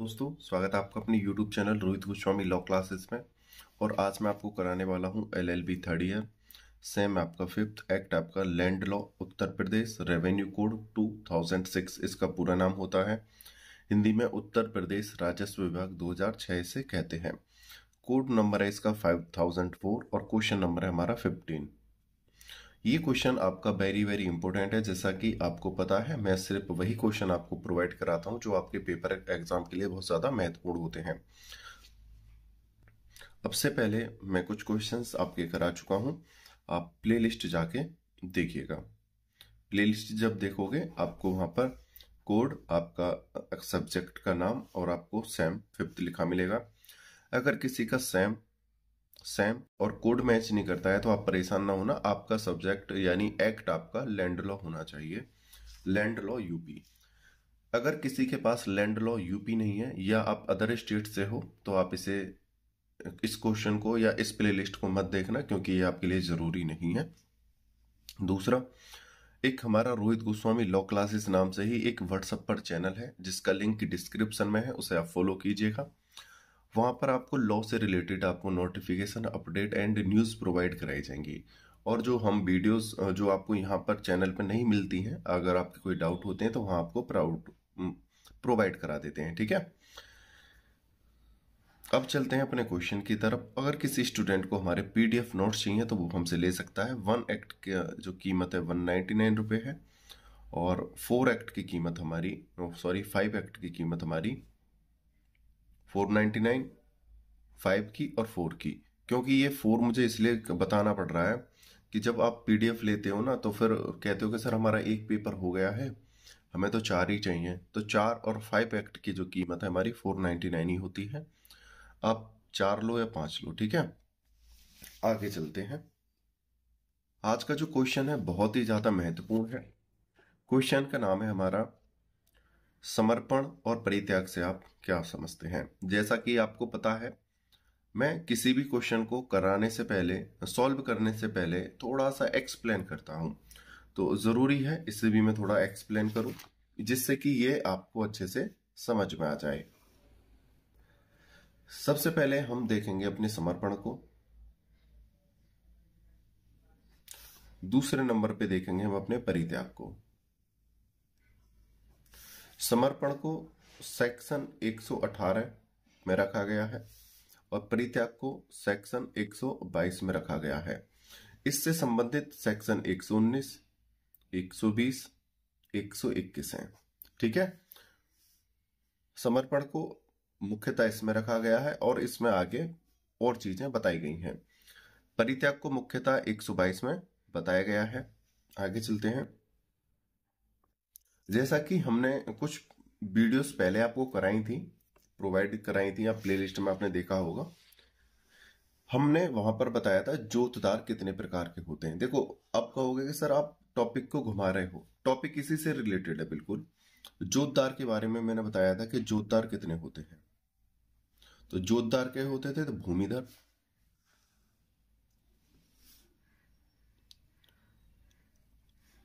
दोस्तों, स्वागत है आपका अपने YouTube channel Rohit Goswami law classes में। और आज मैं आपको कराने वाला हूं LLB थर्ड ईयर, सेम आपका फिफ्थ एक्ट, आपका land law Uttar Pradesh revenue code 2006 इसका पूरा नाम होता है। हिंदी में उत्तर प्रदेश राजस्व विभाग 2006 से कहते हैं। कोड नंबर है इसका 5004 और क्वेश्चन नंबर है हमारा 15। ये क्वेश्चन आपका वेरी वेरी इंपॉर्टेंट है। जैसा कि आपको पता है, मैं सिर्फ वही क्वेश्चन आपको प्रोवाइड कराता हूं जो आपके पेपर एग्जाम के लिए बहुत ज्यादा महत्वपूर्ण होते हैं। अब से पहले मैं कुछ क्वेश्चंस आपके करा चुका हूं, आप प्लेलिस्ट जाके देखिएगा। प्लेलिस्ट जब देखोगे आपको वहां पर कोड, आपका सब्जेक्ट का नाम और आपको सेम फिफ्थ लिखा मिलेगा। अगर किसी का सेम और कोड मैच नहीं करता है तो आप परेशान ना होना। आपका सब्जेक्ट यानी एक्ट आपका लैंड लॉ होना चाहिए, लैंड लॉ यूपी। अगर किसी के पास लैंड लॉ यूपी नहीं है या आप अदर स्टेट से हो तो आप इस क्वेश्चन को या इस प्लेलिस्ट को मत देखना, क्योंकि ये आपके लिए जरूरी नहीं है। दूसरा, एक हमारा रोहित गोस्वामी लॉ क्लासेस नाम से ही एक व्हाट्सएप पर चैनल है जिसका लिंक डिस्क्रिप्शन में है, उसे आप फॉलो कीजिएगा। वहां पर आपको लॉ से रिलेटेड आपको notification, update and news provide कराई जाएंगी। और जो हम वीडियोस जो आपको यहाँ पर चैनल पर नहीं मिलती हैं, अगर आपके कोई डाउट होते हैं तो वहां आपको प्रोवाइड करा देते हैं। ठीक है, अब चलते हैं अपने क्वेश्चन की तरफ। अगर किसी स्टूडेंट को हमारे PDF नोट्स चाहिए तो वो हमसे ले सकता है। 1 एक्ट की जो कीमत है 199 रुपये है और 4 एक्ट की कीमत हमारी 5 एक्ट की कीमत हमारी 499, 5 की और 4 की। क्योंकि ये 4 मुझे इसलिए बताना पड़ रहा है कि जब आप PDF लेते हो ना तो फिर कहते हो कि सर हमारा एक पेपर हो गया है, हमें तो 4 ही चाहिए। तो 4 और 5 एक्ट की जो कीमत है हमारी 499 ही होती है। आप 4 लो या 5 लो, ठीक है। आगे चलते हैं। आज का जो क्वेश्चन है बहुत ही ज्यादा महत्वपूर्ण है। क्वेश्चन का नाम है हमारा समर्पण और परित्याग से आप क्या समझते हैं। जैसा कि आपको पता है, मैं किसी भी क्वेश्चन को कराने से पहले, सॉल्व करने से पहले थोड़ा सा एक्सप्लेन करता हूं, तो जरूरी है इसे भी मैं थोड़ा एक्सप्लेन करूं जिससे कि ये आपको अच्छे से समझ में आ जाए। सबसे पहले हम देखेंगे अपने समर्पण को, दूसरे नंबर पे देखेंगे हम अपने परित्याग को। समर्पण को सेक्शन 118 में रखा गया है और परित्याग को सेक्शन 122 में रखा गया है। इससे संबंधित सेक्शन 119, 120, 121 है। ठीक है, समर्पण को मुख्यतः इसमें रखा गया है और इसमें आगे और चीजें बताई गई हैं। परित्याग को मुख्यतः 122 में बताया गया है। आगे चलते हैं। जैसा कि हमने कुछ वीडियोस पहले आपको प्रोवाइड कराई थी, आप प्लेलिस्ट में आपने देखा होगा। हमने वहां पर बताया था जोतदार कितने प्रकार के होते हैं। देखो, आप कहोगे कि सर आप टॉपिक को घुमा रहे हो, टॉपिक इसी से रिलेटेड है बिल्कुल। जोतदार के बारे में मैंने बताया था कि जोतदार कितने होते हैं। तो जोतदार के होते थे तो भूमिधर,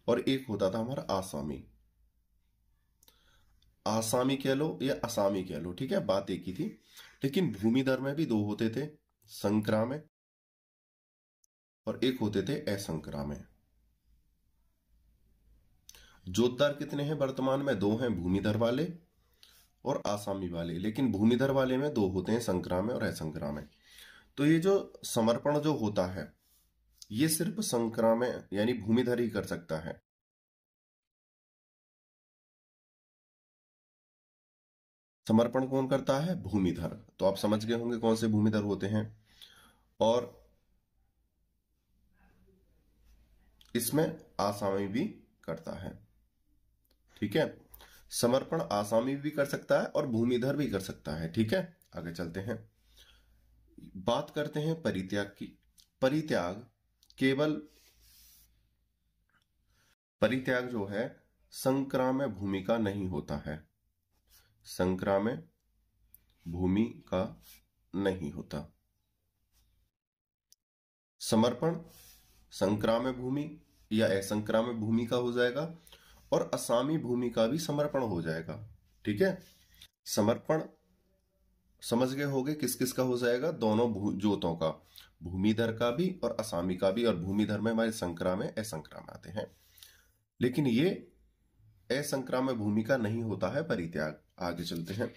और एक होता था हमारा आसामी। आसामी कह लो या असामी कह लो, ठीक है, बात एक ही थी। लेकिन भूमिधर में भी 2 होते थे, संक्रामय, और एक होते थे असंक्रामय। जोतदार कितने हैं वर्तमान में? 2 हैं, भूमिधर वाले और आसामी वाले। लेकिन भूमिधर वाले में 2 होते हैं, संक्रामय और असंक्रामय। तो ये जो समर्पण जो होता है ये सिर्फ संक्रामय यानी भूमिधर ही कर सकता है। समर्पण कौन करता है? भूमिधर। तो आप समझ गए होंगे कौन से भूमिधर होते हैं। और इसमें आसामी भी करता है। ठीक है, समर्पण आसामी भी कर सकता है और भूमिधर भी कर सकता है। ठीक है, आगे चलते हैं। बात करते हैं परित्याग की। परित्याग जो है संक्रामय भूमि का नहीं होता है। संक्रामय भूमि का नहीं होता। समर्पण संक्रामय भूमि या असंक्रामय भूमि का हो जाएगा और असामी भूमि का भी समर्पण हो जाएगा। ठीक है, समर्पण समझ गए होगे किस किस का हो जाएगा, दोनों जोतों का, भूमिधर का भी और असामी का भी। और भूमिधर में हमारे संक्राम असंक्राम आते हैं, लेकिन ये असंक्राम भूमि का नहीं होता है परित्याग। आगे चलते हैं।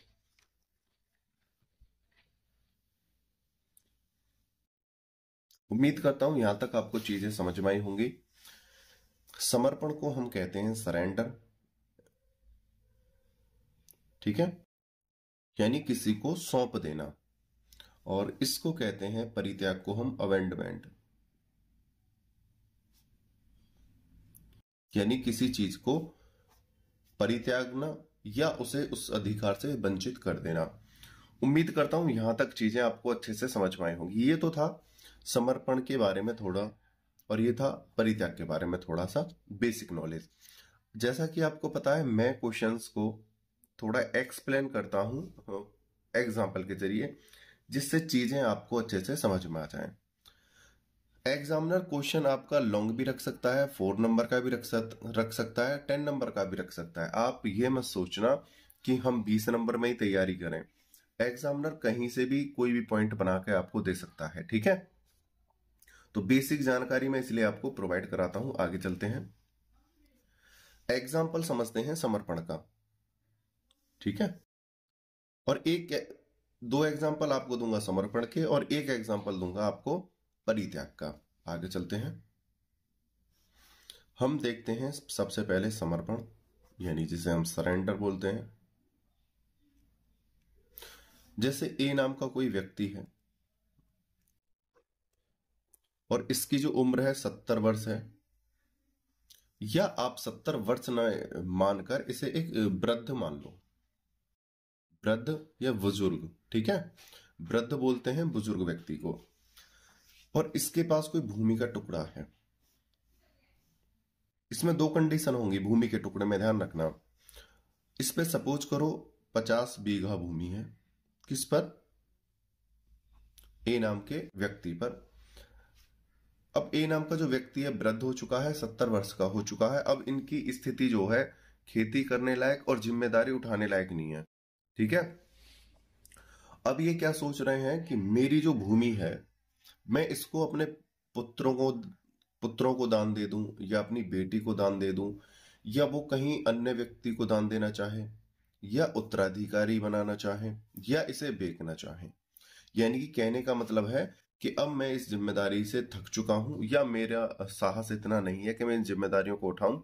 उम्मीद करता हूं यहां तक आपको चीजें समझ में आई होंगी। समर्पण को हम कहते हैं सरेंडर, ठीक है, यानी किसी को सौंप देना। और इसको कहते हैं परित्याग को हम अवेंडमेंट, यानी किसी चीज को परित्यागना या उसे उस अधिकार से वंचित कर देना। उम्मीद करता हूं यहां तक चीजें आपको अच्छे से समझ में आई होंगी। ये तो था समर्पण के बारे में थोड़ा, और ये था परित्याग के बारे में थोड़ा सा बेसिक नॉलेज। जैसा कि आपको पता है, मैं क्वेश्चंस को थोड़ा एक्सप्लेन करता हूं एग्जाम्पल के जरिए, जिससे चीजें आपको अच्छे से समझ में आ जाएं। एग्जामिनर क्वेश्चन आपका लॉन्ग भी रख सकता है, 4 नंबर का भी रख सकता है, 10 नंबर का भी रख सकता है। आप ये मत सोचना कि हम 20 नंबर में ही तैयारी करें। एग्जामिनर कहीं से भी कोई भी पॉइंट बना के आपको दे सकता है, ठीक है। तो बेसिक जानकारी मैं इसलिए आपको प्रोवाइड कराता हूं। आगे चलते हैं, एग्जाम्पल समझते हैं समर्पण का, ठीक है। और दो एग्जाम्पल आपको दूंगा समर्पण के, और एक एग्जाम्पल दूंगा आपको परित्याग का। आगे चलते हैं, हम देखते हैं सबसे पहले समर्पण, यानी जिसे हम सरेंडर बोलते हैं। जैसे ए नाम का कोई व्यक्ति है और इसकी जो उम्र है 70 वर्ष है, या आप 70 वर्ष न मानकर इसे एक वृद्ध मान लो, वृद्ध या बुजुर्ग, ठीक है। वृद्ध बोलते हैं बुजुर्ग व्यक्ति को। और इसके पास कोई भूमि का टुकड़ा है। इसमें 2 कंडीशन होंगी भूमि के टुकड़े में, ध्यान रखना। इस पे सपोज करो 50 बीघा भूमि है, किस पर, ए नाम के व्यक्ति पर। अब ए नाम का जो व्यक्ति है वृद्ध हो चुका है, 70 वर्ष का हो चुका है। अब इनकी स्थिति जो है खेती करने लायक और जिम्मेदारी उठाने लायक नहीं है, ठीक है। अब ये क्या सोच रहे हैं कि मेरी जो भूमि है, मैं इसको अपने पुत्रों को दान दे दूं, या अपनी बेटी को दान दे दूं, या वो कहीं अन्य व्यक्ति को दान देना चाहे, या उत्तराधिकारी बनाना चाहे, या इसे बेचना चाहे। यानी कि कहने का मतलब है कि अब मैं इस जिम्मेदारी से थक चुका हूं, या मेरा साहस इतना नहीं है कि मैं इन जिम्मेदारियों को उठाऊं।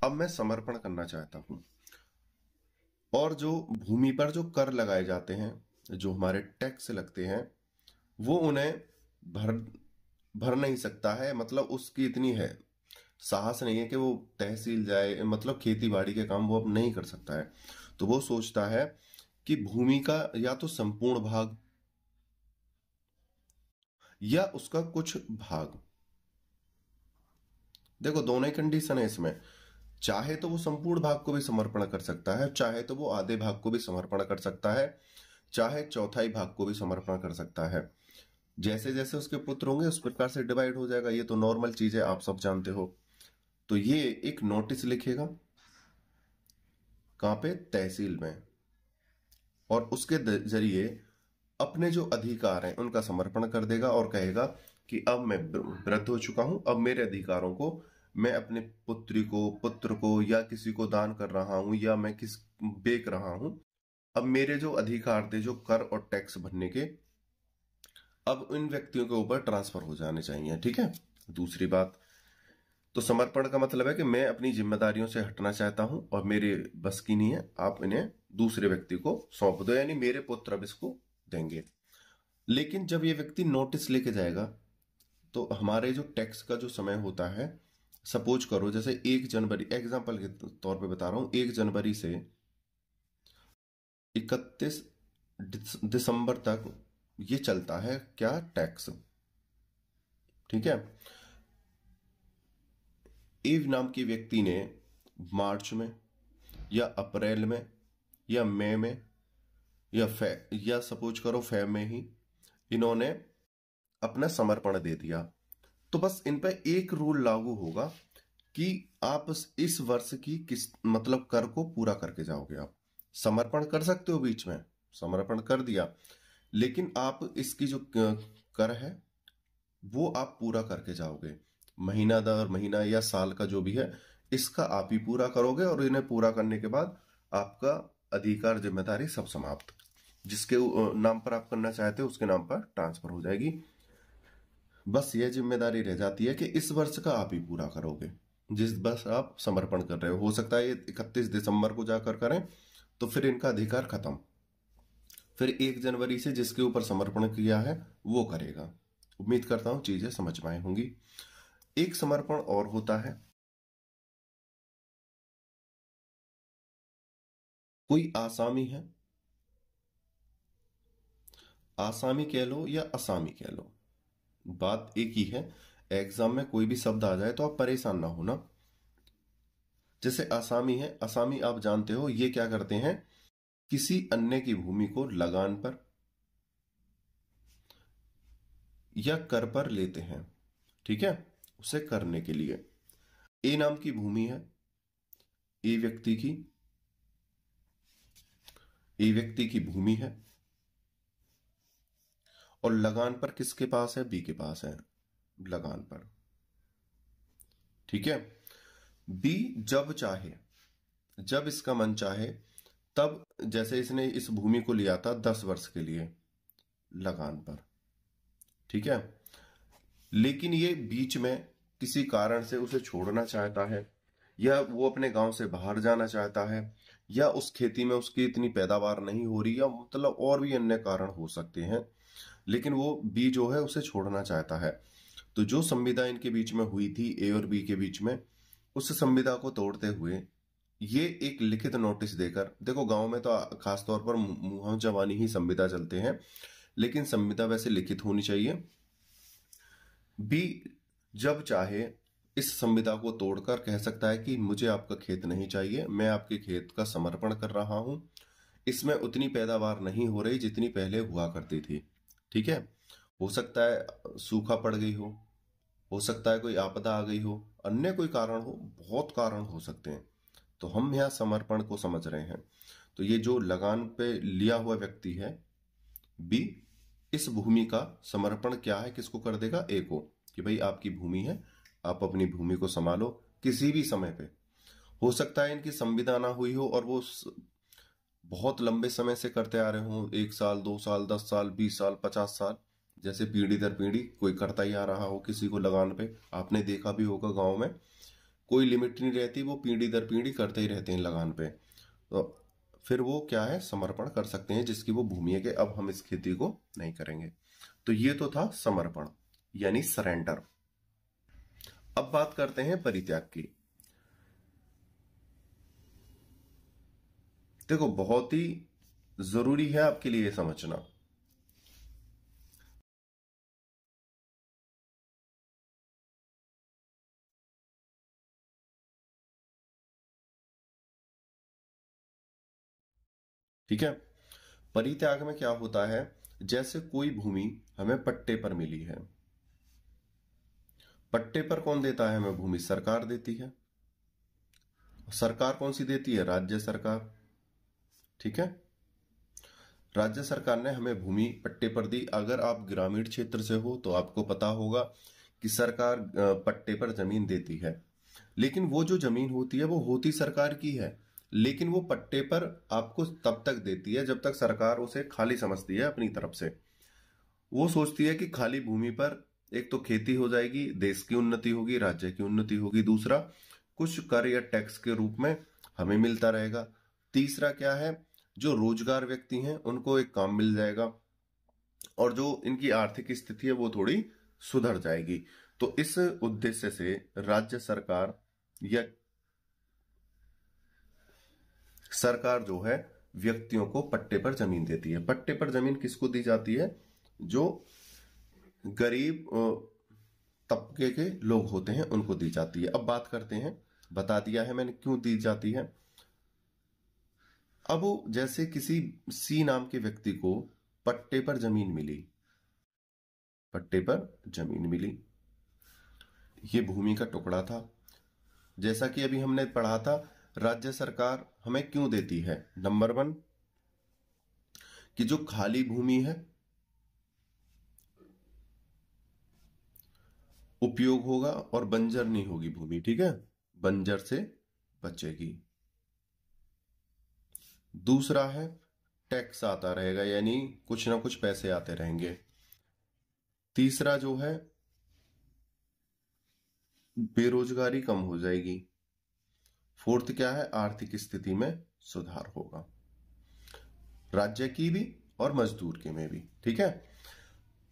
अब मैं समर्पण करना चाहता हूं। और जो भूमि पर जो कर लगाए जाते हैं, जो हमारे टैक्स लगते हैं, वो उन्हें भर नहीं सकता है। मतलब उसकी इतनी है साहस नहीं है कि वो तहसील जाए, मतलब खेती बाड़ी के काम वो अब नहीं कर सकता है। तो वो सोचता है कि भूमि का या तो संपूर्ण भाग या उसका कुछ भाग। देखो दोनों ही कंडीशन है इसमें। चाहे तो वो संपूर्ण भाग को भी समर्पण कर सकता है, चाहे तो वो आधे भाग को भी समर्पण कर सकता है, चाहे चौथाई भाग को भी समर्पण कर सकता है। जैसे जैसे उसके पुत्र होंगे उस प्रकार से डिवाइड हो जाएगा। ये तो नॉर्मल चीज है, आप सब जानते हो। तो ये एक नोटिस लिखेगा, कहां पे, तहसील में, और उसके जरिए अपने जो अधिकार हैं उनका समर्पण कर देगा और कहेगा कि अब मैं वृद्ध हो चुका हूं, अब मेरे अधिकारों को मैं अपने पुत्र को या किसी को दान कर रहा हूं, या मैं बेच रहा हूं। अब मेरे जो अधिकार थे जो कर और टैक्स भरने के, अब इन व्यक्तियों के ऊपर ट्रांसफर हो जाने चाहिए, ठीक है। दूसरी बात, तो समर्पण का मतलब है कि मैं अपनी जिम्मेदारियों से हटना चाहता हूं और मेरे बस की नहीं है, आप इन्हें दूसरे व्यक्ति को सौंप दो, यानी मेरे पुत्र अब इसको देंगे। लेकिन जब ये व्यक्ति नोटिस लेके जाएगा, तो हमारे जो टैक्स का जो समय होता है, सपोज करो जैसे 1 जनवरी, एग्जाम्पल के तौर पे बता रहा हूं, 1 जनवरी से 31 दिसंबर तक ये चलता है क्या, टैक्स, ठीक है। एव नाम की व्यक्ति ने मार्च में या अप्रैल में या मई में या सपोज करो फेब में ही इन्होंने अपना समर्पण दे दिया। तो बस इन पर एक रूल लागू होगा कि आप इस वर्ष की किस मतलब कर को पूरा करके जाओगे। आप समर्पण कर सकते हो बीच में, समर्पण कर दिया, लेकिन आप इसकी जो कर है वो आप पूरा करके जाओगे। महीना दर महीना या साल का जो भी है, इसका आप ही पूरा करोगे और इन्हें पूरा करने के बाद आपका अधिकार जिम्मेदारी सब समाप्त। जिसके नाम पर आप करना चाहते हो उसके नाम पर ट्रांसफर हो जाएगी। बस यह जिम्मेदारी रह जाती है कि इस वर्ष का आप ही पूरा करोगे जिस वर्ष आप समर्पण कर रहे हो सकता है ये 31 दिसंबर को जाकर करें, तो फिर इनका अधिकार खत्म। फिर 1 जनवरी से जिसके ऊपर समर्पण किया है वो करेगा। उम्मीद करता हूं चीजें समझ में आई होंगी। एक समर्पण और होता है, कोई आसामी है, आसामी कह लो या असामी कह लो, बात एक ही है। एग्जाम में कोई भी शब्द आ जाए तो आप परेशान ना होना। जैसे आसामी है, आसामी आप जानते हो ये क्या करते हैं, किसी अन्य की भूमि को लगान पर या कर पर लेते हैं, ठीक है, उसे करने के लिए। ए नाम की भूमि है, ए व्यक्ति की, ए व्यक्ति की भूमि है और लगान पर किसके पास है, बी के पास है, लगान पर, ठीक है। बी जब चाहे, जब इसका मन चाहे तब, जैसे इसने इस भूमि को लिया था 10 वर्ष के लिए लगान पर, ठीक है, लेकिन ये बीच में किसी कारण से उसे छोड़ना चाहता है, या वो अपने गांव से बाहर जाना चाहता है, या उस खेती में उसकी इतनी पैदावार नहीं हो रही, या मतलब और भी अन्य कारण हो सकते हैं, लेकिन वो बी जो है उसे छोड़ना चाहता है। तो जो संविदा इनके बीच में हुई थी ए और बी के बीच में, उस संविदा को तोड़ते हुए ये एक लिखित नोटिस देकर, देखो गांव में तो खासतौर पर मुंह जबानी ही संविदा चलते हैं, लेकिन संविदा वैसे लिखित होनी चाहिए। बी जब चाहे इस संविदा को तोड़कर कह सकता है कि मुझे आपका खेत नहीं चाहिए, मैं आपके खेत का समर्पण कर रहा हूं, इसमें उतनी पैदावार नहीं हो रही जितनी पहले हुआ करती थी, ठीक है। हो सकता है सूखा पड़ गई हो सकता है कोई आपदा आ गई हो, अन्य कोई कारण हो, बहुत कारण हो सकते हैं। तो हम यहाँ समर्पण को समझ रहे हैं। तो ये जो लगान पे लिया हुआ व्यक्ति है बी, इस भूमि का समर्पण क्या है, किसको कर देगा, ए को, कि भाई आपकी भूमि है, आप अपनी भूमि को संभालो किसी भी समय पे। हो सकता है इनकी संविदा ना हुई हो और वो बहुत लंबे समय से करते आ रहे हो, 1 साल 2 साल 10 साल 20 साल 50 साल, जैसे पीढ़ी दर पीढ़ी कोई करता ही आ रहा हो किसी को लगान पे। आपने देखा भी होगा गांव में कोई लिमिट नहीं रहती, वो पीढ़ी दर पीढ़ी करते ही रहते हैं लगान पे। तो फिर वो क्या है, समर्पण कर सकते हैं जिसकी वो भूमि है कि अब हम इस खेती को नहीं करेंगे। तो ये तो था समर्पण यानी सरेंडर। अब बात करते हैं परित्याग की। देखो बहुत ही जरूरी है आपके लिए समझना। ठीक है, परित्याग में क्या होता है, जैसे कोई भूमि हमें पट्टे पर मिली है, पट्टे पर कौन देता है हमें भूमि, सरकार देती है। सरकार कौन सी देती है, राज्य सरकार, ठीक है। राज्य सरकार ने हमें भूमि पट्टे पर दी। अगर आप ग्रामीण क्षेत्र से हो तो आपको पता होगा कि सरकार पट्टे पर जमीन देती है, लेकिन वो जो जमीन होती है वो होती सरकार की है, लेकिन वो पट्टे पर आपको तब तक देती है जब तक सरकार उसे खाली समझती है अपनी तरफ से। वो सोचती है कि खाली भूमि पर एक तो खेती हो जाएगी, देश की उन्नति होगी, राज्य की उन्नति होगी, दूसरा कुछ कर या टैक्स के रूप में हमें मिलता रहेगा, तीसरा क्या है, जो रोजगार व्यक्ति हैं उनको एक काम मिल जाएगा, और जो इनकी आर्थिक स्थिति है वो थोड़ी सुधर जाएगी। तो इस उद्देश्य से राज्य सरकार या सरकार जो है व्यक्तियों को पट्टे पर जमीन देती है। पट्टे पर जमीन किसको दी जाती है, जो गरीब तबके के लोग होते हैं उनको दी जाती है। अब बात करते हैं, बता दिया है मैंने क्यों दी जाती है। अब जैसे किसी सी नाम के व्यक्ति को पट्टे पर जमीन मिली, पट्टे पर जमीन मिली, ये भूमि का टुकड़ा था। जैसा कि अभी हमने पढ़ा था, राज्य सरकार हमें क्यों देती है, नंबर 1 कि जो खाली भूमि है उपयोग होगा और बंजर नहीं होगी भूमि, ठीक है, बंजर से बचेगी। दूसरा है टैक्स आता रहेगा, यानी कुछ ना कुछ पैसे आते रहेंगे। तीसरा जो है बेरोजगारी कम हो जाएगी। फोर्थ क्या है, आर्थिक स्थिति में सुधार होगा, राज्य की भी और मजदूर के में भी, ठीक है।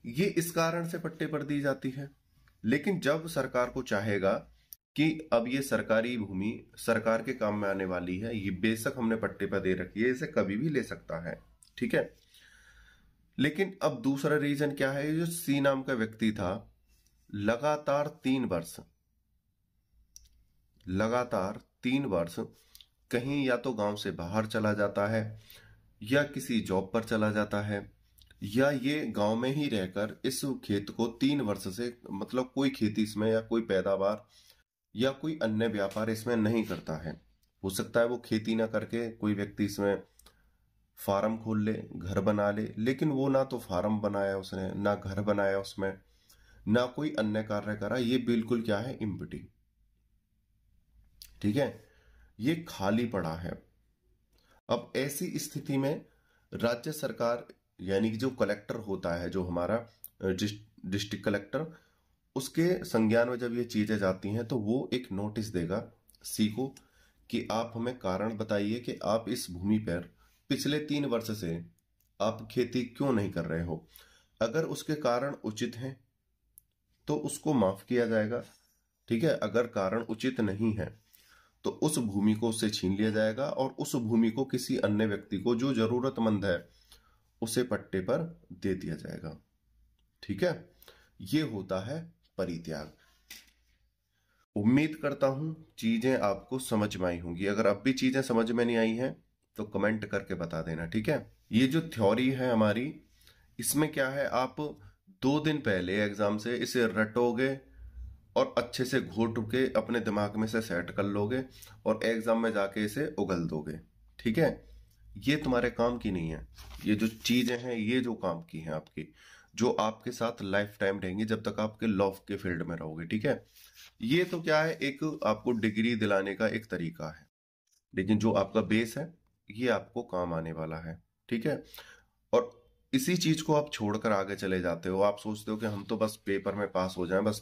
ये इस कारण से पट्टे पर दी जाती है। लेकिन जब सरकार को चाहेगा कि अब ये सरकारी भूमि सरकार के काम में आने वाली है, ये बेशक हमने पट्टे पर दे रखी है, इसे कभी भी ले सकता है, ठीक है। लेकिन अब दूसरा रीजन क्या है, जो सी नाम का व्यक्ति था, लगातार 3 वर्ष कहीं या तो गांव से बाहर चला जाता है, या किसी जॉब पर चला जाता है, या ये गांव में ही रहकर इस खेत को 3 वर्ष से, मतलब कोई खेती इसमें या कोई पैदावार या कोई अन्य व्यापार इसमें नहीं करता है। हो सकता है वो खेती ना करके कोई व्यक्ति इसमें फार्म खोल ले, घर बना ले, लेकिन वो ना तो फार्म बनाया उसने, ना घर बनाया उसमें, ना कोई अन्य कार्य करा, ये बिल्कुल क्या है, इम्पटी, ठीक है, ये खाली पड़ा है। अब ऐसी स्थिति में राज्य सरकार यानी कि जो कलेक्टर होता है, जो हमारा डिस्ट्रिक्ट कलेक्टर, उसके संज्ञान में जब ये चीजें जाती हैं तो वो एक नोटिस देगा सी को कि आप हमें कारण बताइए कि आप इस भूमि पर पिछले 3 वर्ष से आप खेती क्यों नहीं कर रहे हो। अगर उसके कारण उचित हैं तो उसको माफ किया जाएगा, ठीक है। अगर कारण उचित नहीं है तो उस भूमि को उससे छीन लिया जाएगा और उस भूमि को किसी अन्य व्यक्ति को जो जरूरतमंद है उसे पट्टे पर दे दिया जाएगा, ठीक है। ये होता है परित्याग। उम्मीद करता हूं चीजें आपको समझ में आई होंगी। अगर अब भी चीजें समझ में नहीं आई हैं तो कमेंट करके बता देना, ठीक है। ये जो थ्योरी है हमारी, इसमें क्या है, आप 2 दिन पहले एग्जाम से इसे रटोगे और अच्छे से घोट के अपने दिमाग में से सेट कर लोगे और एग्जाम में जाके इसे उगल दोगे, ठीक है। ये तुम्हारे काम की नहीं है। ये जो चीजें हैं ये जो काम की हैं आपकी, जो आपके साथ लाइफ टाइम रहेंगी जब तक आपके लॉ के फील्ड में रहोगे, ठीक है। ये तो क्या है, एक आपको डिग्री दिलाने का एक तरीका है, लेकिन जो आपका बेस है ये आपको काम आने वाला है, ठीक है। और इसी चीज को आप छोड़कर आगे चले जाते हो, आप सोचते हो कि हम तो बस पेपर में पास हो जाएं, बस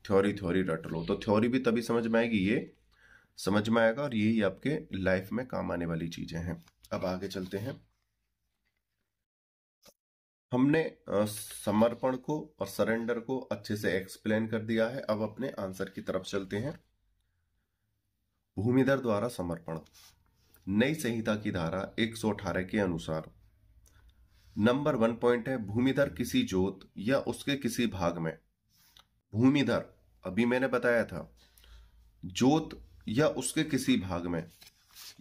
थ्योरी थ्योरी रट लो। तो थ्योरी भी तभी समझ में आएगी, ये समझ में आएगा, और यही आपके लाइफ में काम आने वाली चीजें हैं। अब आगे चलते हैं। हमने समर्पण को और सरेंडर को अच्छे से एक्सप्लेन कर दिया है। अब अपने आंसर की तरफ चलते हैं। भूमिधर द्वारा समर्पण, नई संहिता की धारा 118 के अनुसार नंबर 1 पॉइंट है, भूमिधर किसी जोत या उसके किसी भाग में, भूमिधर अभी मैंने बताया था, जोत या उसके किसी भाग में,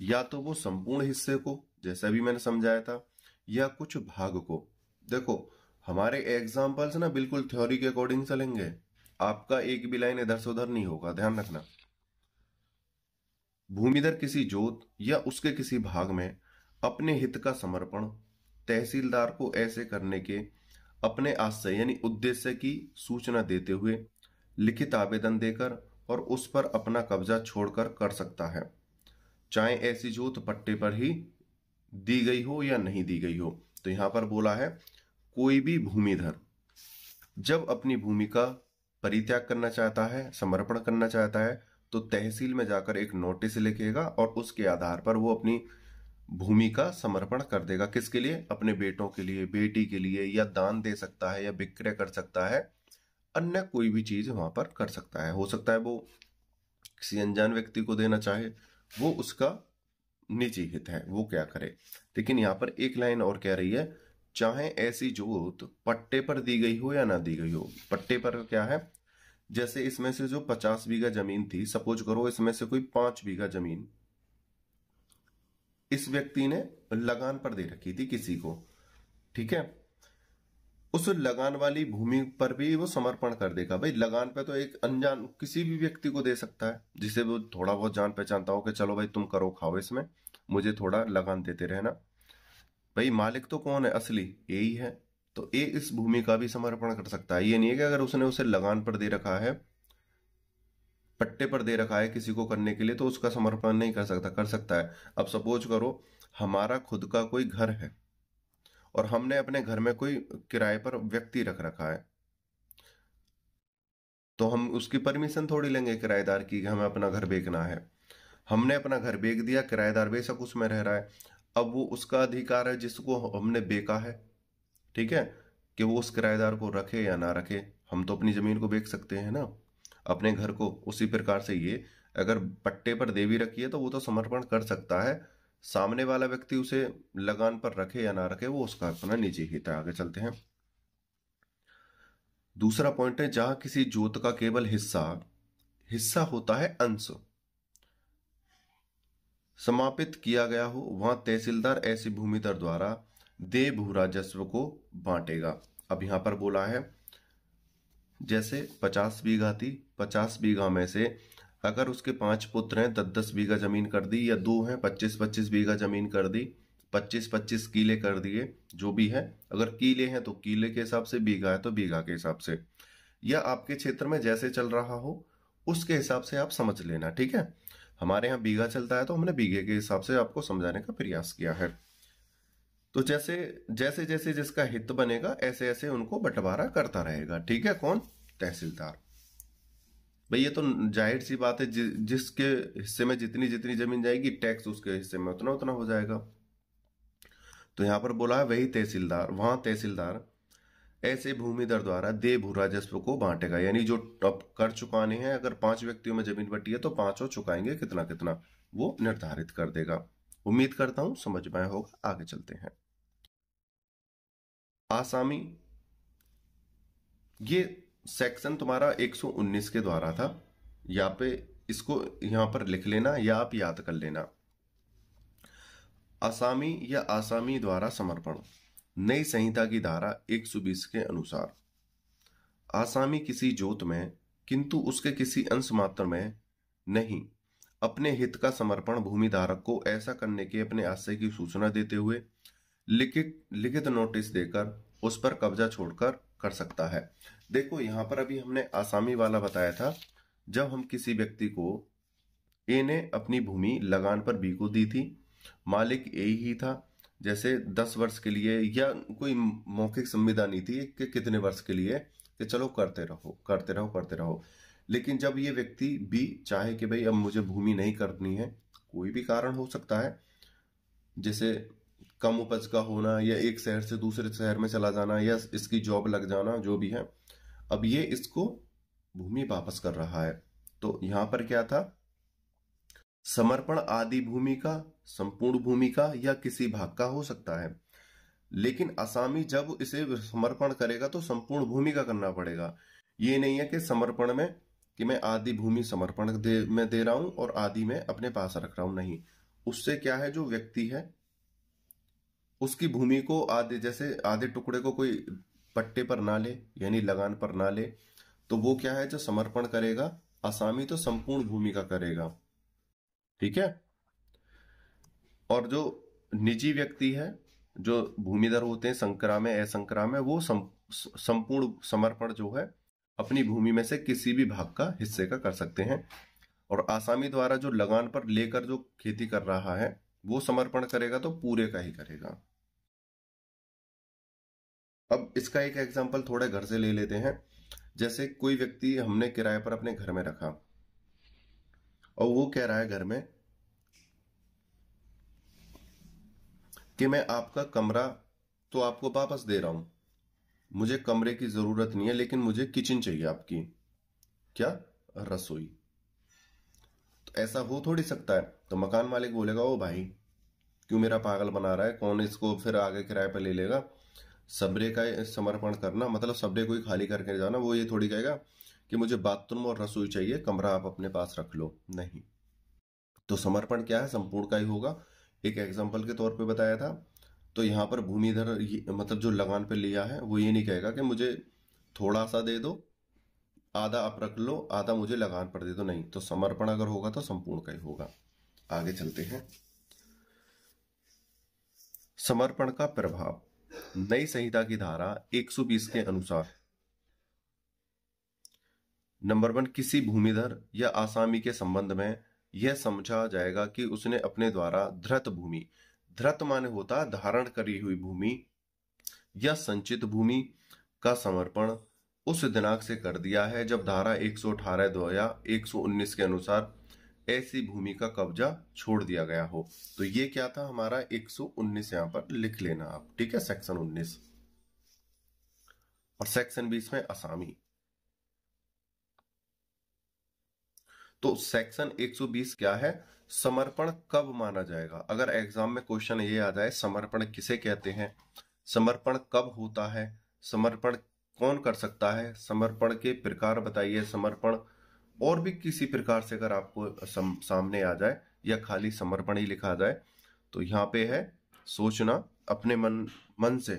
या तो वो संपूर्ण हिस्से को, जैसा अभी मैंने समझाया था, या कुछ भाग को। देखो हमारे एग्जाम्पल्स ना बिल्कुल थ्योरी के अकॉर्डिंग चलेंगे, आपका एक भी लाइन इधर से उधर नहीं होगा, ध्यान रखना। भूमिधर किसी जोत या उसके किसी भाग में अपने हित का समर्पण तहसीलदार को ऐसे करने के अपने आशय यानी उद्देश्य की सूचना देते हुए लिखित आवेदन देकर और उस पर अपना कब्जा छोड़कर कर सकता है, चाहे ऐसी जोत पट्टे पर ही दी गई हो या नहीं दी गई हो। तो यहां पर बोला है कोई भी भूमिधर जब अपनी भूमि का परित्याग करना चाहता है, समर्पण करना चाहता है, तो तहसील में जाकर एक नोटिस लिखेगा और उसके आधार पर वो अपनी भूमि का समर्पण कर देगा। किसके लिए? अपने बेटों के लिए, बेटी के लिए, या दान दे सकता है, या विक्रय कर सकता है, अन्य कोई भी चीज वहां पर कर सकता है। हो सकता है वो किसी अनजान व्यक्ति को देना चाहे, वो उसका निजी हित है, वो क्या करे। लेकिन यहाँ पर एक लाइन और कह रही है, चाहे ऐसी जोत पट्टे पर दी गई हो या ना दी गई हो। पट्टे पर क्या है, जैसे इसमें से जो 50 बीघा जमीन थी, सपोज करो इसमें से कोई 5 बीघा जमीन इस व्यक्ति ने लगान पर दे रखी थी किसी को, ठीक है। उस लगान वाली भूमि पर भी वो समर्पण कर देगा। भाई लगान पे तो एक अनजान किसी भी व्यक्ति को दे सकता है, जिसे वो थोड़ा बहुत जान पहचानता हो कि चलो भाई तुम करो खाओ, इसमें मुझे थोड़ा लगान देते रहना, भाई मालिक तो कौन है असली, ए ही है। तो ए इस भूमि का भी समर्पण कर सकता है। ये नहीं है कि अगर उसने उसे लगान पर दे रखा है, पट्टे पर दे रखा है किसी को करने के लिए, तो उसका समर्पण नहीं कर सकता, कर सकता है। अब सपोज करो हमारा खुद का कोई घर है और हमने अपने घर में कोई किराए पर व्यक्ति रख रखा है, तो हम उसकी परमिशन थोड़ी लेंगे किराएदार की कि हमें अपना घर बेचना है। हमने अपना घर बेच दिया, किराएदार बेशक उसमें रह रहा है, अब वो उसका अधिकार है जिसको हमने बेचा है, ठीक है, कि वो उस किराएदार को रखे या ना रखे। हम तो अपनी जमीन को बेच सकते हैं ना, अपने घर को। उसी प्रकार से ये अगर पट्टे पर दे भी रखी है तो वो तो समर्पण कर सकता है। सामने वाला व्यक्ति उसे लगान पर रखे या ना रखे वो उसका अपना निजी हित है। आगे चलते हैं। दूसरा पॉइंट है जहां किसी जोत का केवल हिस्सा हिस्सा होता है अंश समापित किया गया हो, वहां तहसीलदार ऐसी भूमिधर द्वारा दे भू राजस्व को बांटेगा। अब यहां पर बोला है जैसे 50 बीघा थी, 50 बीघा में से अगर उसके 5 पुत्र हैं 10-10 बीघा जमीन कर दी, या 2 हैं 25-25 बीघा जमीन कर दी, 25-25 किले कर दिए, जो भी है। अगर किले हैं तो किले के हिसाब से, बीघा है तो बीघा के हिसाब से, या आपके क्षेत्र में जैसे चल रहा हो उसके हिसाब से आप समझ लेना, ठीक है। हमारे यहाँ बीघा चलता है तो हमने बीघे के हिसाब से आपको समझाने का प्रयास किया है। तो जैसे जैसे जैसे जिसका हित बनेगा ऐसे ऐसे उनको बंटवारा करता रहेगा, ठीक है। कौन? तहसीलदार। भाई ये तो जाहिर सी बात है, जिसके हिस्से में जितनी जितनी जमीन जाएगी टैक्स उसके हिस्से में उतना उतना हो जाएगा। तो यहां पर बोला है वही तहसीलदार, वहां तहसीलदार ऐसे भूमिधर द्वारा दे भू राजस्व को बांटेगा, यानी जो अब कर चुकाने हैं, अगर 5 व्यक्तियों में जमीन बटी है तो पांचों चुकाएंगे कितना कितना, वो निर्धारित कर देगा। उम्मीद करता हूं समझ में आया होगा। आगे चलते हैं। आसामी, ये सेक्शन तुम्हारा 119 के द्वारा था, यहाँ पे इसको यहां पर लिख लेना या आप याद कर लेना। आसामी या आसामी द्वारा समर्पण, नई संहिता की धारा 120 के अनुसार आसामी किसी जोत में किंतु उसके किसी अंश मात्र में नहीं अपने हित का समर्पण भूमि धारक को ऐसा करने के अपने आशय की सूचना देते हुए लिखित लिखित नोटिस देकर उस पर कब्जा छोड़कर कर सकता है। देखो यहां पर अभी हमने आसामी वाला बताया था, जब हम किसी व्यक्ति को, ए ने अपनी भूमि लगान पर बी को दी थी, मालिक ए ही था, जैसे 10 वर्ष के लिए, या कोई मौखिक संविदा नहीं थी कि कितने वर्ष के लिए, कि चलो करते रहो करते रहो करते रहो। लेकिन जब ये व्यक्ति बी चाहे कि भाई अब मुझे भूमि नहीं करनी है, कोई भी कारण हो सकता है, जैसे कम उपज का होना, या एक शहर से दूसरे शहर में चला जाना, या इसकी जॉब लग जाना, जो भी है, अब ये इसको भूमि वापस कर रहा है। तो यहां पर क्या था, समर्पण आदि भूमि का, संपूर्ण भूमि का, या किसी भाग का हो सकता है। लेकिन आसामी जब इसे समर्पण करेगा तो संपूर्ण भूमि का करना पड़ेगा। ये नहीं है कि समर्पण में कि मैं आधी भूमि समर्पण में दे रहा हूं और आधी में अपने पास रख रहा हूं, नहीं। उससे क्या है, जो व्यक्ति है उसकी भूमि को आधे, जैसे आधे टुकड़े को कोई पट्टे पर ना ले, यानी लगान पर ना ले, तो वो क्या है, जो समर्पण करेगा आसामी तो संपूर्ण भूमि का करेगा, ठीक है। और जो निजी व्यक्ति है, जो भूमिधर होते हैं संक्राम में असंक्राम में, वो संपूर्ण समर्पण जो है अपनी भूमि में से किसी भी भाग का हिस्से का कर सकते हैं। और आसामी द्वारा जो लगान पर लेकर जो खेती कर रहा है वो समर्पण करेगा तो पूरे का ही करेगा। अब इसका एक एग्जांपल थोड़े घर से ले लेते हैं। जैसे कोई व्यक्ति हमने किराए पर अपने घर में रखा और वो कह रहा है घर में कि मैं आपका कमरा तो आपको वापस दे रहा हूं, मुझे कमरे की जरूरत नहीं है, लेकिन मुझे किचन चाहिए आपकी, क्या, रसोई। तो ऐसा हो थोड़ी सकता है। तो मकान मालिक बोलेगा ओ भाई क्यों मेरा पागल बना रहा है, कौन इसको फिर आगे किराए पर ले लेगा। सबरे का समर्पण करना मतलब सबरे को ही खाली करके जाना, वो ये थोड़ी कहेगा कि मुझे बाथरूम और रसोई चाहिए, कमरा आप अपने पास रख लो, नहीं। तो समर्पण क्या है, संपूर्ण का ही होगा। एक एग्जाम्पल के तौर पे बताया था। तो यहाँ पर भूमिधर मतलब जो लगान पे लिया है वो ये नहीं कहेगा कि मुझे थोड़ा सा दे दो, आधा आप रख लो, आधा मुझे लगान पर दे दो, नहीं। तो समर्पण अगर होगा तो संपूर्ण का ही होगा। आगे चलते हैं। समर्पण का प्रभाव। नई संहिता की धारा 120 के अनुसार नंबर 1, किसी भूमिधर या आसामी के संबंध में यह समझा जाएगा कि उसने अपने द्वारा धृत भूमि, धृत माने होता धारण करी हुई भूमि या संचित भूमि का समर्पण उस दिनांक से कर दिया है जब धारा 118 या 119 के अनुसार ऐसी भूमि का कब्जा छोड़ दिया गया हो। तो ये क्या था हमारा 119 यहां पर लिख लेना आप, ठीक है, सेक्शन 19। और सेक्शन 20 में असामी। तो सेक्शन 120 क्या है, समर्पण कब माना जाएगा। अगर एग्जाम में क्वेश्चन ये आ जाए समर्पण किसे कहते हैं, समर्पण कब होता है, समर्पण कौन कर सकता है, समर्पण के प्रकार बताइए, समर्पण और भी किसी प्रकार से अगर आपको सामने आ जाए या खाली समर्पण ही लिखा जाए तो यहाँ पे है सोचना अपने मन से।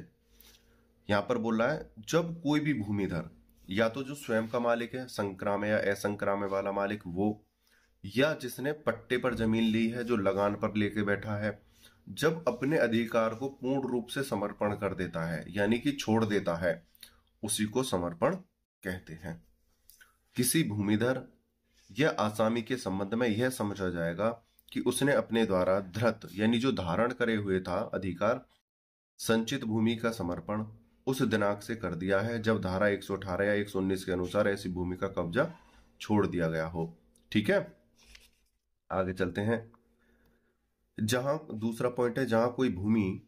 यहाँ पर बोल रहा है जब कोई भी भूमिधर, या तो जो स्वयं का मालिक है संक्राम्य या असंक्राम्य वाला मालिक वो, या जिसने पट्टे पर जमीन ली है जो लगान पर लेके बैठा है, जब अपने अधिकार को पूर्ण रूप से समर्पण कर देता है यानी कि छोड़ देता है, उसी को समर्पण कहते हैं। किसी भूमिधर या आसामी के संबंध में यह समझा जाएगा कि उसने अपने द्वारा धृत यानी जो धारण करे हुए था अधिकार संचित भूमि का समर्पण उस दिनांक से कर दिया है जब धारा 118 या 119 के अनुसार ऐसी भूमि का कब्जा छोड़ दिया गया हो। ठीक है, आगे चलते हैं। जहां दूसरा पॉइंट है, जहां कोई भूमि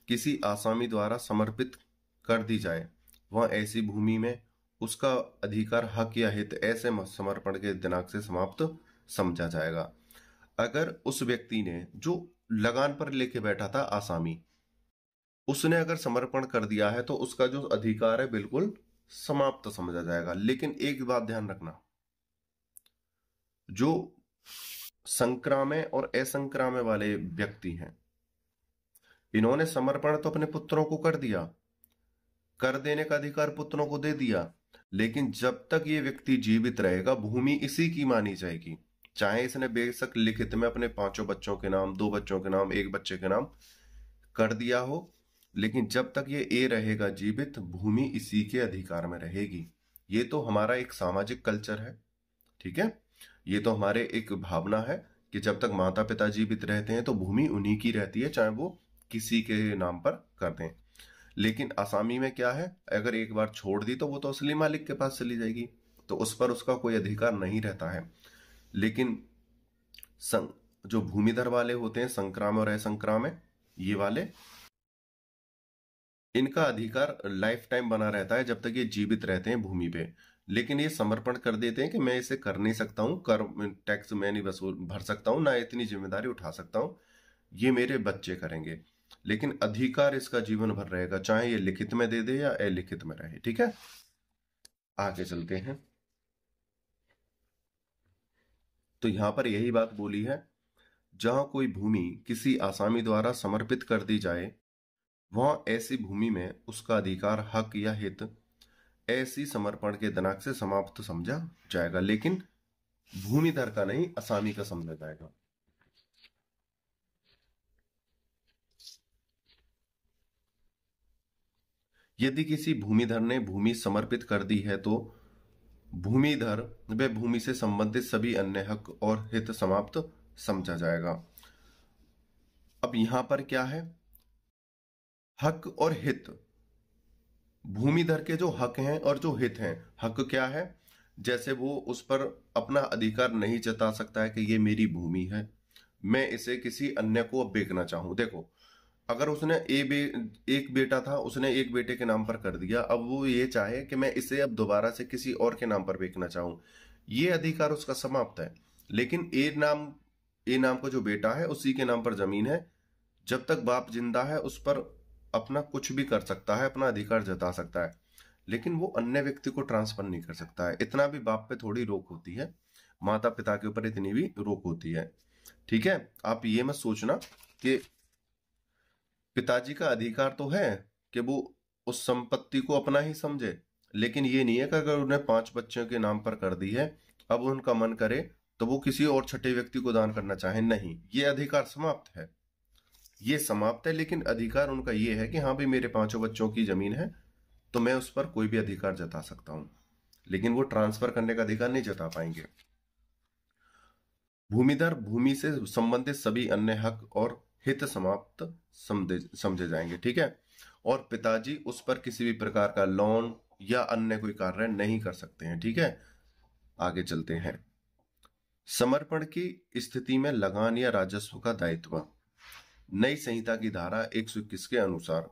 किसी आसामी द्वारा समर्पित कर दी जाए वहां ऐसी भूमि में उसका अधिकार हक या हित ऐसे समर्पण के दिनांक से समाप्त समझा जाएगा। अगर उस व्यक्ति ने जो लगान पर लेके बैठा था आसामी, उसने अगर समर्पण कर दिया है तो उसका जो अधिकार है बिल्कुल समाप्त समझा जाएगा। लेकिन एक बात ध्यान रखना, जो संक्राम्य और असंक्राम्य वाले व्यक्ति हैं इन्होंने समर्पण तो अपने पुत्रों को कर दिया, कर देने का अधिकार पुत्रों को दे दिया, लेकिन जब तक ये व्यक्ति जीवित रहेगा भूमि इसी की मानी जाएगी। चाहे इसने बेशक लिखित में अपने 5 बच्चों के नाम, 2 बच्चों के नाम, 1 बच्चे के नाम कर दिया हो, लेकिन जब तक ये ए रहेगा जीवित भूमि इसी के अधिकार में रहेगी। ये तो हमारा एक सामाजिक कल्चर है, ठीक है, ये तो हमारे एक भावना है कि जब तक माता पिता जीवित रहते हैं तो भूमि उन्हीं की रहती है, चाहे वो किसी के नाम पर कर दें। लेकिन आसामी में क्या है, अगर एक बार छोड़ दी तो वो तो असली मालिक के पास चली जाएगी, तो उस पर उसका कोई अधिकार नहीं रहता है। लेकिन जो भूमिधर वाले होते हैं संक्राम्य और असंक्राम्य, ये वाले इनका अधिकार लाइफ टाइम बना रहता है जब तक ये जीवित रहते हैं भूमि पे। लेकिन ये समर्पण कर देते हैं कि मैं इसे कर नहीं सकता हूँ, कर टैक्स मैं नहीं वसूल भर सकता हूँ, ना इतनी जिम्मेदारी उठा सकता हूँ, ये मेरे बच्चे करेंगे। लेकिन अधिकार इसका जीवन भर रहेगा, चाहे ये लिखित में दे दे या अलिखित में रहे। ठीक है, आगे चलते हैं। तो यहां पर यही बात बोली है, जहां कोई भूमि किसी आसामी द्वारा समर्पित कर दी जाए वहां ऐसी भूमि में उसका अधिकार हक या हित ऐसी समर्पण के दिनांक से समाप्त समझा जाएगा, लेकिन भूमिधर का नहीं आसामी का समझा जाएगा। यदि किसी भूमिधर ने भूमि समर्पित कर दी है तो भूमिधर व भूमि से संबंधित सभी अन्य हक और हित समाप्त समझा जाएगा। अब यहां पर क्या है, हक और हित, भूमिधर के जो हक हैं और जो हित हैं, हक क्या है, जैसे वो उस पर अपना अधिकार नहीं जता सकता है कि ये मेरी भूमि है, मैं इसे किसी अन्य को अब बेचना चाहूं। देखो, अगर उसने एक बेटा था, उसने एक बेटे के नाम पर कर दिया, अब वो ये चाहे कि मैं इसे अब दोबारा से किसी और के नाम पर बेचना चाहूं, ये अधिकार उसका समाप्त है। लेकिन ए नाम का जो बेटा है उसी के नाम पर जमीन है, जब तक बाप जिंदा है उस पर अपना कुछ भी कर सकता है, अपना अधिकार जता सकता है, लेकिन वो अन्य व्यक्ति को ट्रांसफर नहीं कर सकता है। इतना भी बाप पे थोड़ी रोक होती है, माता पिता के ऊपर इतनी भी रोक होती है। ठीक है, आप ये मत सोचना कि पिताजी का अधिकार तो है कि वो उस संपत्ति को अपना ही समझे, लेकिन ये नहीं है कि अगर उन्हें 5 बच्चों के नाम पर कर दी है, अब उनका मन करे तो वो किसी और छठे व्यक्ति को दान करना चाहे, नहीं, ये अधिकार समाप्त है। ये समाप्त है, लेकिन अधिकार उनका ये है कि हाँ भाई मेरे 5 बच्चों की जमीन है तो मैं उस पर कोई भी अधिकार जता सकता हूं, लेकिन वो ट्रांसफर करने का अधिकार नहीं जता पाएंगे। भूमिधर भूमि से संबंधित सभी अन्य हक और हित समाप्त समझे जाएंगे, ठीक है। और पिताजी उस पर किसी भी प्रकार का लोन या अन्य कोई कार्य नहीं कर सकते हैं, ठीक है। आगे चलते हैं। समर्पण की स्थिति में लगान या राजस्व का दायित्व। नई संहिता की धारा 121 के अनुसार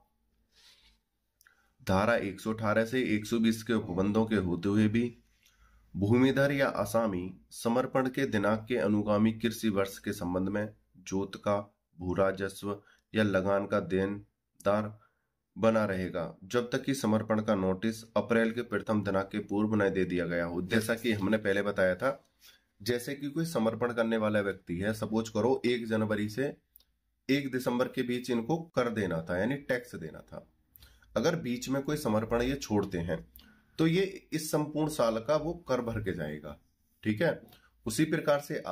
धारा 118 से 120 के उपबंधों के होते हुए भी भूमिधर या आसामी समर्पण के दिनांक के अनुगामी कृषि वर्ष के संबंध में जोत का, भू राजस्व या लगान का देनदार बना रहेगा जब तक कि समर्पण का नोटिस अप्रैल के प्रथम दिनांक के पूर्व न दे दिया गया हो। जैसा कि हमने पहले बताया था, जैसे कि कोई समर्पण करने वाला व्यक्ति है, सपोज करो 1 जनवरी से 1 दिसंबर के बीच इनको कर देना था, यानी टैक्स देना था। अगर बीच में कोई समर्पण ये छोड़ते हैं तो ये इस संपूर्ण साल का वो कर भर के जाएगा, ठीक है। उसी प्रकार से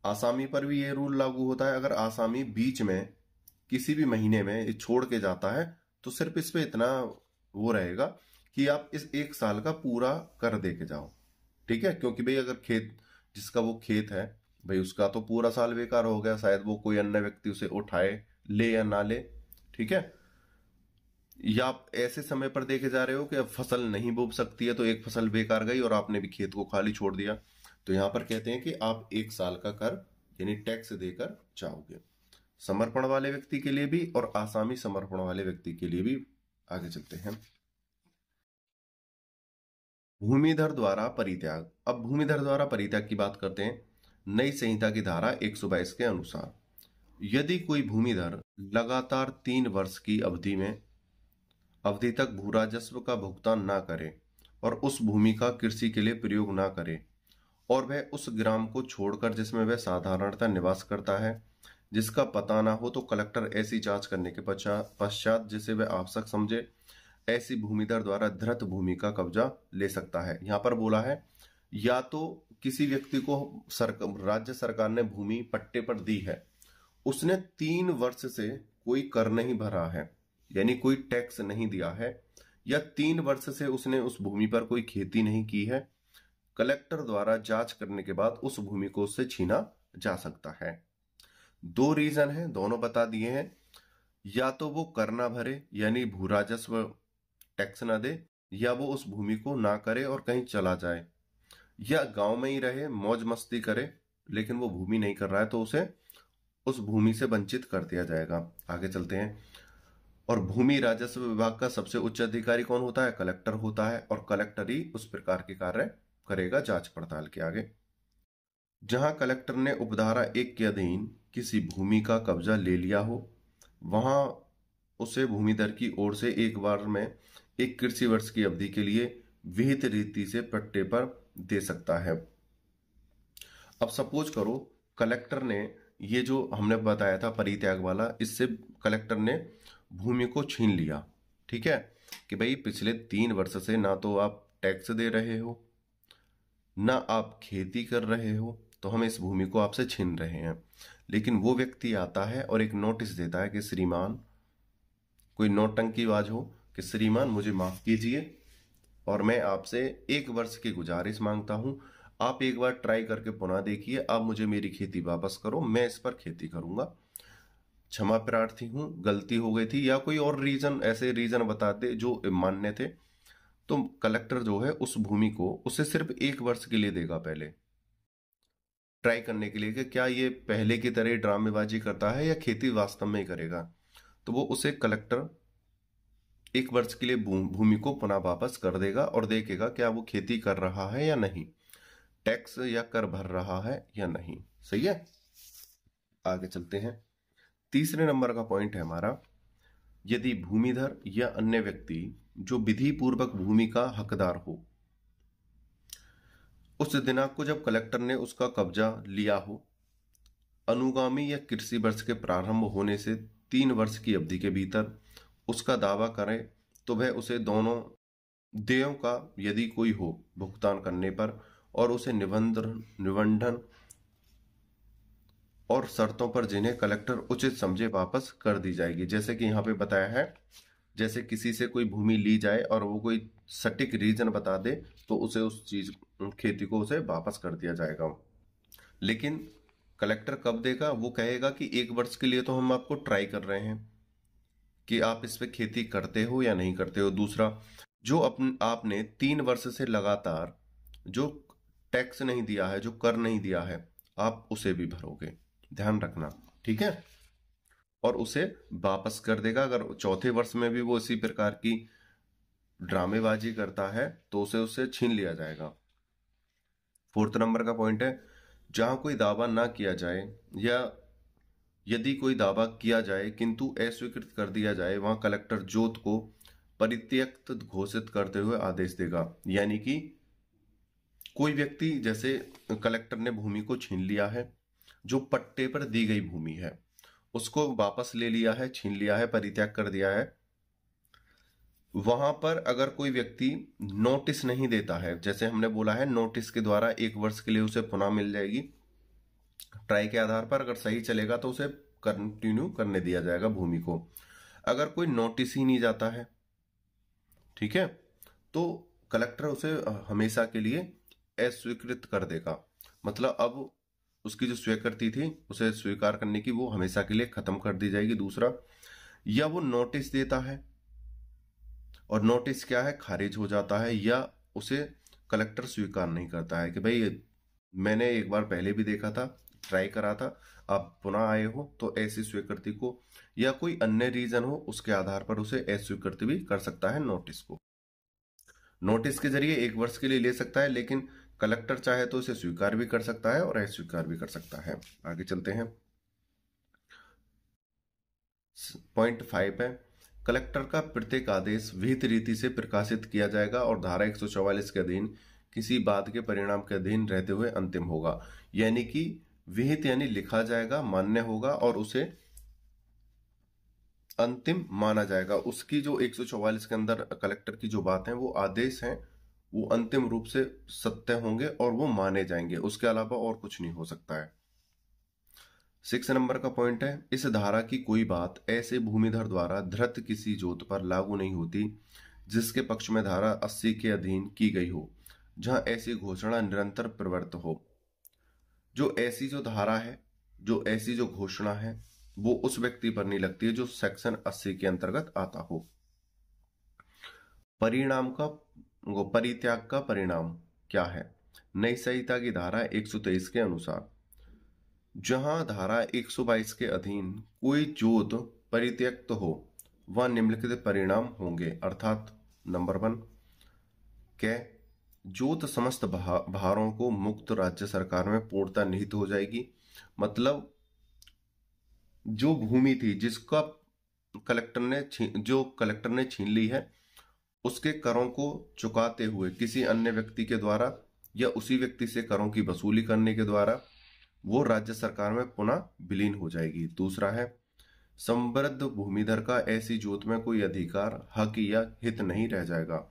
आसामी पर भी ये रूल लागू होता है। अगर आसामी बीच में किसी भी महीने में छोड़ के जाता है तो सिर्फ इस पे इतना वो रहेगा कि आप इस 1 साल का पूरा कर दे के जाओ, ठीक है। क्योंकि भाई अगर जिसका वो खेत है भाई उसका तो पूरा साल बेकार हो गया, शायद वो कोई अन्य व्यक्ति उसे उठाए, ले या ना ले, ठीक है। या आप ऐसे समय पर देखे जा रहे हो कि अब फसल नहीं बो सकती है तो एक फसल बेकार गई और आपने भी खेत को खाली छोड़ दिया, तो यहां पर कहते हैं कि आप 1 साल का कर यानी टैक्स देकर जाओगे, समर्पण वाले व्यक्ति के लिए भी और आसामी समर्पण वाले व्यक्ति के लिए भी। आगे चलते हैं। भूमिधर द्वारा परित्याग। अब भूमिधर द्वारा परित्याग की बात करते हैं। नई संहिता की धारा 122 के अनुसार यदि कोई भूमिधर लगातार 3 वर्ष की अवधि तक भू राजस्व का भुगतान ना करे और उस भूमि का कृषि के लिए प्रयोग ना करे और वह उस ग्राम को छोड़कर जिसमें वह साधारणतः निवास करता है जिसका पता ना हो, तो कलेक्टर ऐसी जांच करने के पश्चात जिसे वह आवश्यक समझे ऐसी भूमिधर द्वारा धृत भूमि का कब्जा ले सकता है। यहाँ पर बोला है या तो किसी व्यक्ति को राज्य सरकार ने भूमि पट्टे पर दी है, उसने 3 वर्ष से कोई कर नहीं भरा है यानी कोई टैक्स नहीं दिया है, या 3 वर्ष से उसने उस भूमि पर कोई खेती नहीं की है, कलेक्टर द्वारा जांच करने के बाद उस भूमि को उससे छीना जा सकता है। 2 रीजन है, दोनों बता दिए हैं। या तो वो कर ना भरे यानी भू राजस्व टैक्स ना दे, या वो उस भूमि को ना करे और कहीं चला जाए, या गांव में ही रहे मौज मस्ती करे लेकिन वो भूमि नहीं कर रहा है तो उसे उस भूमि से वंचित कर दिया जाएगा। आगे चलते हैं। और भूमि राजस्व विभाग का सबसे उच्च अधिकारी कौन होता है? कलेक्टर होता है, और कलेक्टर ही उस प्रकार के कार्य करेगा जांच पड़ताल के। आगे, जहां कलेक्टर ने उपधारा 1 के अधीन किसी भूमि का कब्जा ले लिया हो वहां उसे भूमिधर की ओर से एक बार में एक कृषि वर्ष की अवधि के लिए विहित रीति से पट्टे पर दे सकता है। अब सपोज करो कलेक्टर ने ये जो हमने बताया था परित्याग वाला, इससे कलेक्टर ने भूमि को छीन लिया, ठीक है, कि भाई पिछले 3 वर्ष से ना तो आप टैक्स दे रहे हो ना आप खेती कर रहे हो, तो हम इस भूमि को आपसे छीन रहे हैं। लेकिन वो व्यक्ति आता है और एक नोटिस देता है कि श्रीमान, कोई नौटंकीबाज हो, कि श्रीमान मुझे माफ कीजिए और मैं आपसे 1 वर्ष की गुजारिश मांगता हूं, आप एक बार ट्राई करके पुनः देखिए, आप मुझे मेरी खेती वापस करो, मैं इस पर खेती करूंगा, क्षमा प्रार्थी हूं, गलती हो गई थी, या कोई और रीजन, ऐसे रीजन बता दे जो मान्य थे, तो कलेक्टर जो है उस भूमि को उसे सिर्फ 1 वर्ष के लिए देगा, पहले ट्राई करने के लिए कि क्या ये पहले की तरह ड्रामेबाजी करता है या खेती वास्तव में ही करेगा। तो वो उसे कलेक्टर 1 वर्ष के लिए भूमि को पुनः वापस कर देगा और देखेगा क्या वो खेती कर रहा है या नहीं, टैक्स या कर भर रहा है या नहीं। सही है। आगे चलते हैं। तीसरे नंबर का पॉइंट है हमारा, यदि भूमिधर या अन्य व्यक्ति जो विधि पूर्वक भूमि का हकदार हो उस दिनांक को जब कलेक्टर ने उसका कब्जा लिया हो, अनुगामी या कृषि वर्ष के प्रारंभ होने से 3 वर्ष की अवधि के भीतर उसका दावा करे तो वह उसे दोनों देयों का यदि कोई हो भुगतान करने पर और उसे निबंधन और शर्तों पर जिन्हें कलेक्टर उचित समझे वापस कर दी जाएगी। जैसे कि यहाँ पे बताया है, जैसे किसी से कोई भूमि ली जाए और वो कोई सटीक रीजन बता दे तो उसे उस चीज खेती को उसे वापस कर दिया जाएगा। लेकिन कलेक्टर कब देगा? वो कहेगा कि 1 वर्ष के लिए तो हम आपको ट्राई कर रहे हैं कि आप इस पे खेती करते हो या नहीं करते हो। दूसरा, जो आपने 3 वर्ष से लगातार जो टैक्स नहीं दिया है, जो कर नहीं दिया है, आप उसे भी भरोगे, ध्यान रखना, ठीक है। और उसे वापस कर देगा। अगर चौथे वर्ष में भी वो इसी प्रकार की ड्रामेबाजी करता है तो उसे उससे छीन लिया जाएगा। 4 नंबर का पॉइंट है, जहां कोई दावा ना किया जाए या यदि कोई दावा किया जाए किंतु अस्वीकृत कर दिया जाए, वहां कलेक्टर जोत को परित्यक्त घोषित करते हुए आदेश देगा। यानी कि कोई व्यक्ति, जैसे कलेक्टर ने भूमि को छीन लिया है, जो पट्टे पर दी गई भूमि है उसको वापस ले लिया है, छीन लिया है, परित्याग कर दिया है, वहां पर अगर कोई व्यक्ति नोटिस नहीं देता है, जैसे हमने बोला है नोटिस के द्वारा 1 वर्ष के लिए उसे पुनः मिल जाएगी ट्राई के आधार पर, अगर सही चलेगा तो उसे कंटिन्यू करने दिया जाएगा भूमि को। अगर कोई नोटिस ही नहीं जाता है, ठीक है, तो कलेक्टर उसे हमेशा के लिए अस्वीकृत कर देगा। मतलब अब उसकी जो स्वीकृति थी उसे स्वीकार करने की, वो हमेशा के लिए खत्म कर दी जाएगी। दूसरा, या वो नोटिस देता है और नोटिस क्या है, खारिज हो जाता है, या उसे कलेक्टर स्वीकार नहीं करता है कि भाई मैंने एक बार पहले भी देखा था, ट्राई करा था, आप पुनः आए हो, तो ऐसी स्वीकृति को या कोई अन्य रीजन हो उसके आधार पर उसे अस्वीकृत भी कर सकता है नोटिस को। नोटिस के जरिए 1 वर्ष के लिए ले सकता है, लेकिन कलेक्टर चाहे तो इसे स्वीकार भी कर सकता है और अस्वीकार भी कर सकता है। आगे चलते हैं। पॉइंट 5 है, कलेक्टर का प्रत्येक आदेश विहित रीति से प्रकाशित किया जाएगा और धारा 144 के अधीन किसी बात के परिणाम के अधीन रहते हुए अंतिम होगा। यानी कि विहित यानी लिखा जाएगा, मान्य होगा और उसे अंतिम माना जाएगा। उसकी जो 144 के अंदर कलेक्टर की जो बात है, वो आदेश हैं, वो अंतिम रूप से सत्य होंगे और वो माने जाएंगे, उसके अलावा और कुछ नहीं हो सकता है। 6 नंबर का पॉइंट है, इस धारा की कोई बात ऐसे भूमिधर द्वारा धृत किसी जोत पर लागू नहीं होती जिसके पक्ष में धारा 80 के अधीन की गई हो, जहां ऐसी घोषणा निरंतर प्रवृत्त हो। जो ऐसी जो धारा है, जो ऐसी जो घोषणा है, वो उस व्यक्ति पर नहीं लगती है जो सेक्शन 80 के अंतर्गत आता हो। परिणाम का, वो परित्याग का परिणाम क्या है? नई संहिता की धारा 123 के अनुसार जहां धारा 122 के अधीन कोई जोत परित्यक्त हो, वह निम्नलिखित परिणाम होंगे। अर्थात नंबर 1, कै जोत समस्त भारों को मुक्त राज्य सरकार में पूर्णतः निहित हो जाएगी। मतलब जो भूमि थी जिसका कलेक्टर ने छीन ली है, उसके करों को चुकाते हुए किसी अन्य व्यक्ति के द्वारा या उसी व्यक्ति से करों की वसूली करने के द्वारा वो राज्य सरकार में पुनः विलीन हो जाएगी। दूसरा है, संवृद्ध भूमिधर का ऐसी जोत में कोई अधिकार, हक या हित नहीं रह जाएगा,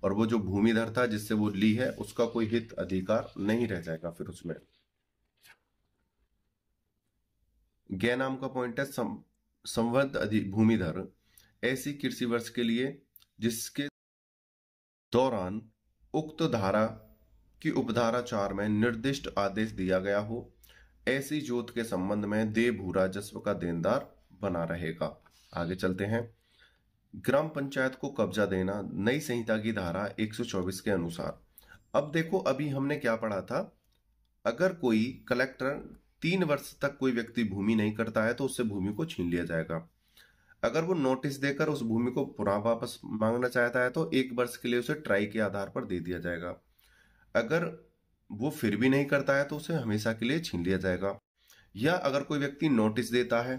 और वो जो भूमिधर था जिससे वो ली है उसका कोई हित अधिकार नहीं रह जाएगा फिर उसमें। गै नाम का पॉइंट है, संवृद्ध भूमिधर ऐसी कृषि वर्ष के लिए जिसके दौरान उक्त धारा की उपधारा 4 में निर्दिष्ट आदेश दिया गया हो, ऐसी जोत के संबंध में देय भू राजस्व का देनदार बना रहेगा। आगे चलते हैं। ग्राम पंचायत को कब्जा देना, नई संहिता की धारा 124 के अनुसार। अब देखो, अभी हमने क्या पढ़ा था, अगर कोई कलेक्टर 3 वर्ष तक कोई व्यक्ति भूमि नहीं करता है तो उससे भूमि को छीन लिया जाएगा। अगर वो नोटिस देकर उस भूमि को पुनः वापस मांगना चाहता है तो 1 वर्ष के लिए उसे ट्राई के आधार पर दे दिया जाएगा। अगर वो फिर भी नहीं करता है तो उसे हमेशा के लिए छीन लिया जाएगा। या अगर कोई व्यक्ति नोटिस देता है,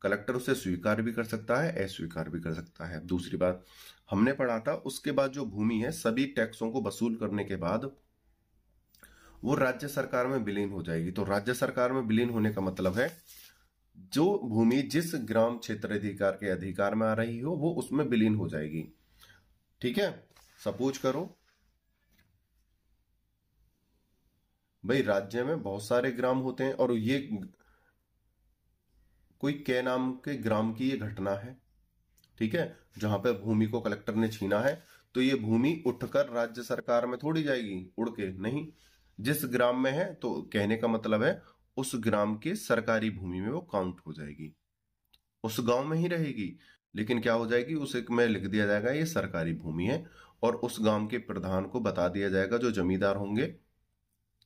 कलेक्टर उसे स्वीकार भी कर सकता है, अस्वीकार भी कर सकता है। दूसरी बात हमने पढ़ा था, उसके बाद जो भूमि है सभी टैक्सों को वसूल करने के बाद वो राज्य सरकार में विलीन हो जाएगी। तो राज्य सरकार में विलीन होने का मतलब है जो भूमि जिस ग्राम क्षेत्र अधिकार के अधिकार में आ रही हो वो उसमें विलीन हो जाएगी। ठीक है, सपोज करो भाई राज्य में बहुत सारे ग्राम होते हैं और ये कोई कै नाम के ग्राम की ये घटना है, ठीक है, जहां पे भूमि को कलेक्टर ने छीना है, तो ये भूमि उठकर राज्य सरकार में थोड़ी जाएगी, उड़ के नहीं, जिस ग्राम में है तो कहने का मतलब है उस ग्राम के सरकारी भूमि में वो काउंट हो जाएगी, उस गांव में ही रहेगी, लेकिन क्या हो जाएगी, उसे में लिख दिया जाएगा ये सरकारी भूमि है, और उस गांव के प्रधान को बता दिया जाएगा, जो जमींदार होंगे,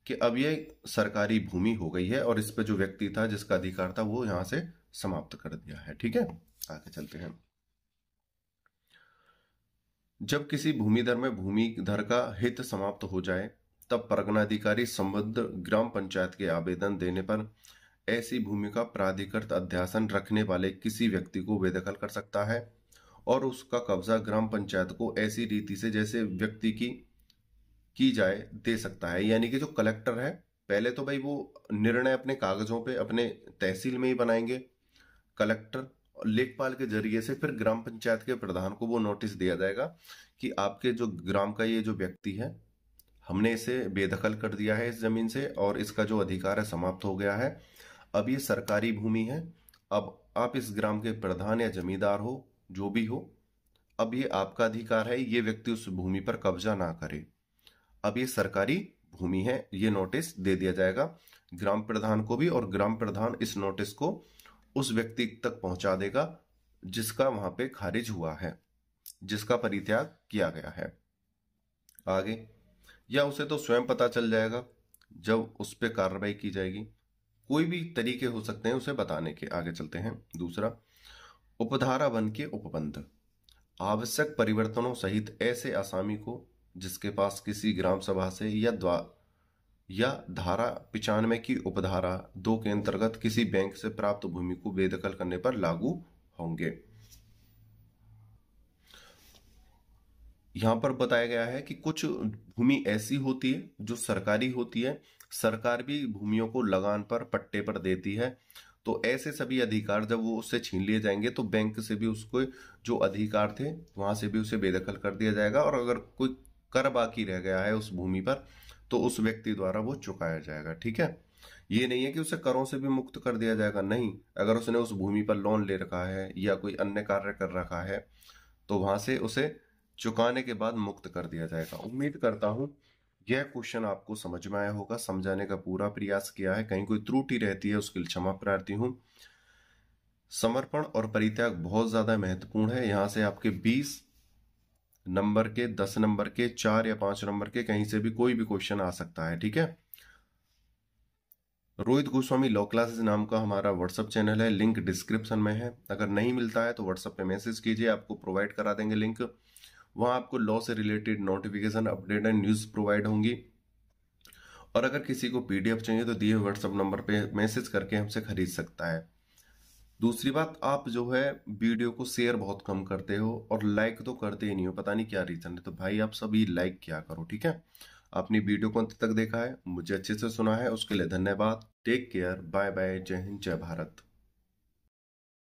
कि अब ये सरकारी भूमि हो गई है और इस पे जो व्यक्ति था जिसका अधिकार था वो यहां से समाप्त कर दिया है। ठीक है, आगे चलते हैं। जब किसी भूमिधर में भूमिधर का हित समाप्त हो जाए तब परगनाधिकारी संबद्ध ग्राम पंचायत के आवेदन देने पर ऐसी भूमि का प्राधिकृत अध्यासन रखने वाले किसी व्यक्ति को बेदखल कर सकता है और उसका कब्जा ग्राम पंचायत को ऐसी रीति से जैसे व्यक्ति की जाए दे सकता है। यानी कि जो कलेक्टर है, पहले तो भाई वो निर्णय अपने कागजों पे अपने तहसील में ही बनाएंगे, कलेक्टर लेखपाल के जरिए से फिर ग्राम पंचायत के प्रधान को वो नोटिस दिया जाएगा कि आपके जो ग्राम का ये जो व्यक्ति है, हमने इसे बेदखल कर दिया है इस जमीन से और इसका जो अधिकार है समाप्त हो गया है, अब ये सरकारी भूमि है, अब आप इस ग्राम के प्रधान या जमींदार हो, जो भी हो, अब ये आपका अधिकार है, ये व्यक्ति उस भूमि पर कब्जा ना करे, अब ये सरकारी भूमि है, ये नोटिस दे दिया जाएगा ग्राम प्रधान को भी, और ग्राम प्रधान इस नोटिस को उस व्यक्ति तक पहुंचा देगा जिसका वहां पे खारिज हुआ है, जिसका परित्याग किया गया है। आगे, या उसे तो स्वयं पता चल जाएगा जब उस पर कार्रवाई की जाएगी, कोई भी तरीके हो सकते हैं उसे बताने के। आगे चलते हैं। दूसरा, उपधारा वन के उपबंध, आवश्यक परिवर्तनों सहित ऐसे आसामी को जिसके पास किसी ग्राम सभा से या धारा 95 की उपधारा 2 के अंतर्गत किसी बैंक से प्राप्त भूमि को बेदखल करने पर लागू होंगे। यहां पर बताया गया है कि कुछ भूमि ऐसी होती है जो सरकारी होती है, सरकार भी भूमियों को लगान पर पट्टे पर देती है, तो ऐसे सभी अधिकार जब वो उससे छीन लिए जाएंगे तो बैंक से भी उसको जो अधिकार थे वहां से भी उसे बेदखल कर दिया जाएगा, और अगर कोई कर बाकी रह गया है उस भूमि पर तो उस व्यक्ति द्वारा वो चुकाया जाएगा। ठीक है, ये नहीं है कि उसे करों से भी मुक्त कर दिया जाएगा, नहीं, अगर उसने उस भूमि पर लोन ले रखा है या कोई अन्य कार्य कर रखा है तो वहां से उसे चुकाने के बाद मुक्त कर दिया जाएगा। उम्मीद करता हूं यह क्वेश्चन आपको समझ में आया होगा, समझाने का पूरा प्रयास किया है, कहीं कोई त्रुटि रहती है उसके लिए क्षमा प्रार्थी हूं। समर्पण और परित्याग बहुत ज्यादा महत्वपूर्ण है, यहां से आपके 20 नंबर के, 10 नंबर के, 4 या 5 नंबर के कहीं से भी कोई भी क्वेश्चन आ सकता है। ठीक है, रोहित गोस्वामी लॉ क्लासेस नाम का हमारा व्हाट्सएप चैनल है, लिंक डिस्क्रिप्शन में है, अगर नहीं मिलता है तो व्हाट्सएप पे मैसेज कीजिए, आपको प्रोवाइड करा देंगे लिंक, वहां आपको लॉ से related notification, update and news provide होंगी, और अगर किसी को पीडीएफ चाहिए तो दिए व्हाट्सएप नंबर पे मैसेज करके हमसे खरीद सकता है। दूसरी बात, आप जो है वीडियो को शेयर बहुत कम करते हो और लाइक तो करते ही नहीं हो, पता नहीं क्या रीजन है, तो भाई आप सभी लाइक किया करो। ठीक है, आपने वीडियो को अंत तक देखा है, मुझे अच्छे से सुना है, उसके लिए धन्यवाद। टेक केयर, बाय बाय, जय हिंद, जय भारत।